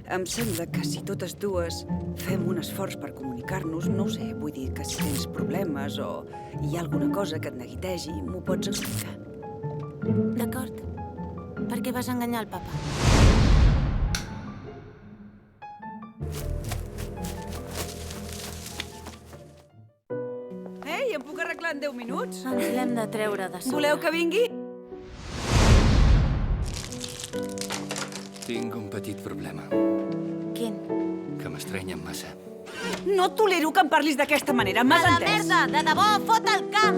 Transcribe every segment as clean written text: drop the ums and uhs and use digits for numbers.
Em sembla que si totes dues fem un esforç per comunicar-nos, no ho sé, vull dir que si tens problemes o hi ha alguna cosa que et neguitegi, m'ho pots explicar. D'acord. Per què vas enganyar el papa? Ei, em puc arreglar en 10 minuts? Ens l'hem de treure de sobre. Voleu que vingui? Tinc un petit problema, Quin? que m'estrenyen massa. No tolero que em parlis d'aquesta manera, m'has A la entès? merda! De debò, fot el camp!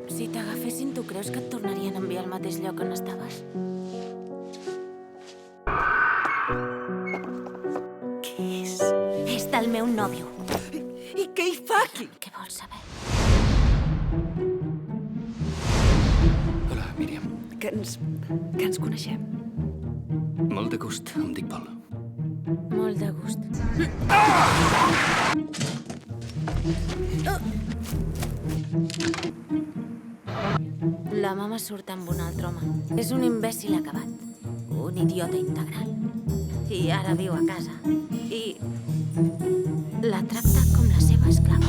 Si t'agafessin, tu creus que et tornarien a enviar al mateix lloc on estaves? Què és? És del meu nòvio. I què hi fa aquí? Què vols saber? Hola, Míriam. Que ens coneixem. Molt de gust, em dic Pol. Molt de gust. La mama surt amb un altre home. És un imbècil acabat. Un idiota integral. I ara viu a casa. I la tracta com la seva esclava.